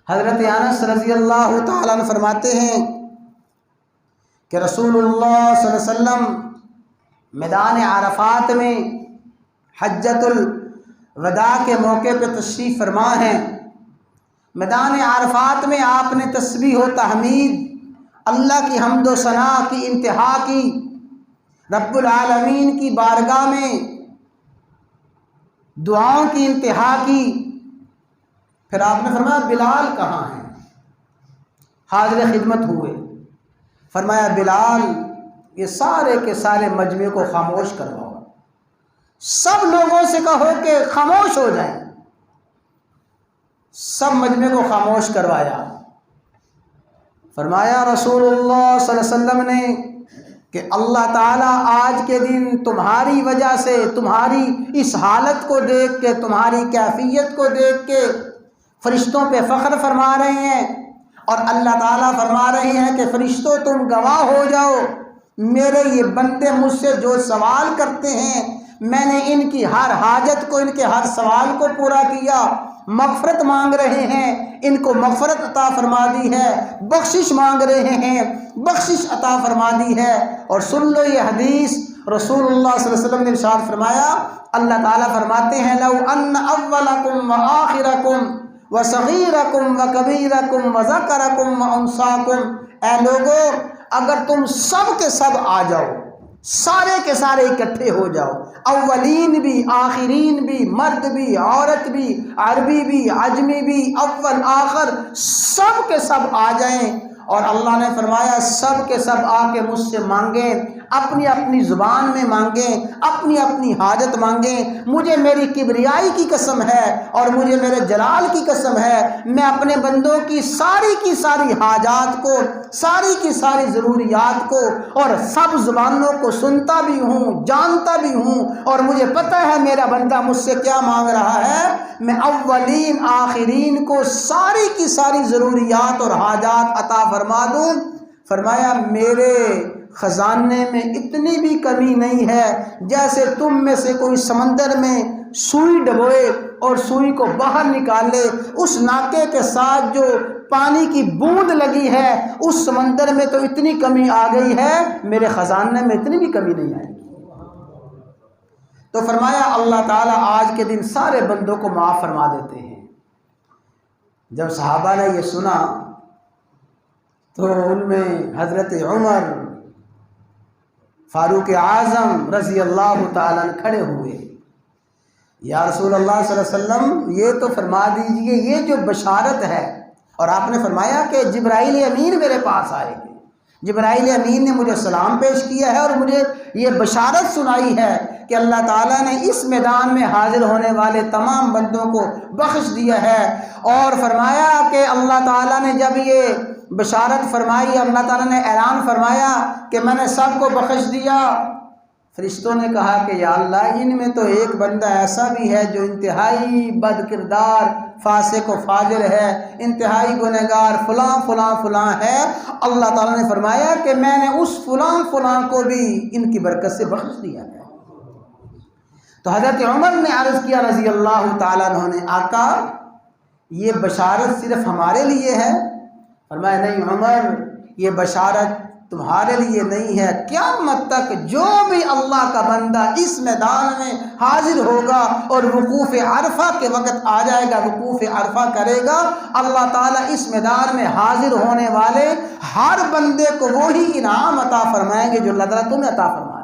حضرت انس رضی اللہ تعالیٰ عنہ فرماتے ہیں کہ رسول اللہ صلی اللہ علیہ وسلم میدان عرفات میں حجۃ الوداع کے موقع پہ تشریف فرما ہیں۔ میدان عرفات میں آپ نے تسبیح و تحمید، اللہ کی حمد و ثنا کی انتہا کی، رب العالمین کی بارگاہ میں دعاؤں کی انتہا کی۔ پھر آپ نے فرمایا بلال کہاں ہیں؟ حاضر خدمت ہوئے، فرمایا بلال یہ سارے کے سارے مجمع کو خاموش کرواؤ، سب لوگوں سے کہو کہ خاموش ہو جائیں۔ سب مجمع کو خاموش کروایا۔ فرمایا رسول اللہ صلی اللہ علیہ وسلم نے کہ اللہ تعالیٰ آج کے دن تمہاری وجہ سے، تمہاری اس حالت کو دیکھ کے، تمہاری کیفیت کو دیکھ کے فرشتوں پہ فخر فرما رہے ہیں، اور اللہ تعالیٰ فرما رہے ہیں کہ فرشتوں تم گواہ ہو جاؤ، میرے یہ بندے مجھ سے جو سوال کرتے ہیں میں نے ان کی ہر حاجت کو، ان کے ہر سوال کو پورا کیا۔ مغفرت مانگ رہے ہیں، ان کو مغفرت عطا فرما دی ہے، بخشش مانگ رہے ہیں، بخشش عطا فرما دی ہے۔ اور سن لو یہ حدیث، رسول اللہ صلی اللہ علیہ وسلم نے ارشاد فرمایا، اللہ تعالیٰ فرماتے ہیں لو ان اولکم وآخرکم وصغیرکم وکبیرکم وذکرکم وانثاکم، اے لوگو اگر تم سب کے سب آ جاؤ، سارے کے سارے اکٹھے ہو جاؤ، اولین بھی آخرین بھی، مرد بھی عورت بھی، عربی بھی عجمی بھی، اول آخر سب کے سب آ جائیں، اور اللہ نے فرمایا سب کے سب آ کے مجھ سے مانگیں، اپنی اپنی زبان میں مانگیں، اپنی اپنی حاجت مانگیں، مجھے میری کبریائی کی قسم ہے اور مجھے میرے جلال کی قسم ہے، میں اپنے بندوں کی ساری حاجات کو، ساری کی ساری ضروریات کو اور سب زبانوں کو سنتا بھی ہوں، جانتا بھی ہوں، اور مجھے پتہ ہے میرا بندہ مجھ سے کیا مانگ رہا ہے۔ میں اولین آخرین کو ساری کی ساری ضروریات اور حاجات عطا فرما دوں۔ فرمایا میرے خزانے میں اتنی بھی کمی نہیں ہے جیسے تم میں سے کوئی سمندر میں سوئی ڈبوئے اور سوئی کو باہر نکالے، اس ناکے کے ساتھ جو پانی کی بوند لگی ہے اس سمندر میں تو اتنی کمی آ گئی ہے، میرے خزانے میں اتنی بھی کمی نہیں آئے گی۔ تو فرمایا اللہ تعالیٰ آج کے دن سارے بندوں کو معاف فرما دیتے ہیں۔ جب صحابہ نے یہ سنا تو ان میں حضرت عمر فاروق اعظم رضی اللہ تعالیٰ عنہ کھڑے ہوئے، یا رسول اللہ صلی اللہ علیہ وسلم یہ تو فرما دیجئے یہ جو بشارت ہے، اور آپ نے فرمایا کہ جبرائیل امین میرے پاس آئے گے، جبرائیل امین نے مجھے سلام پیش کیا ہے اور مجھے یہ بشارت سنائی ہے کہ اللہ تعالیٰ نے اس میدان میں حاضر ہونے والے تمام بندوں کو بخش دیا ہے۔ اور فرمایا کہ اللہ تعالیٰ نے جب یہ بشارت فرمائی، اللہ تعالیٰ نے اعلان فرمایا کہ میں نے سب کو بخش دیا، فرشتوں نے کہا کہ یا اللہ ان میں تو ایک بندہ ایسا بھی ہے جو انتہائی بد کردار، فاسق و فاجر ہے، انتہائی گنہگار فلاں فلاں فلاں ہے۔ اللہ تعالیٰ نے فرمایا کہ میں نے اس فلاں فلاں کو بھی ان کی برکت سے بخش دیا ہے۔ تو حضرت عمر نے عرض کیا رضی اللہ تعالیٰ عنہ نے، آقا یہ بشارت صرف ہمارے لیے ہے؟ فرمایا نہیں عمر، یہ بشارت تمہارے لیے نہیں ہے، قیامت تک جو بھی اللہ کا بندہ اس میدان میں حاضر ہوگا اور وقوف عرفہ کے وقت آ جائے گا، وقوف عرفہ کرے گا، اللہ تعالیٰ اس میدان میں حاضر ہونے والے ہر بندے کو وہی انعام عطا فرمائیں گے جو اللہ تعالیٰ تمہیں عطا فرمائے۔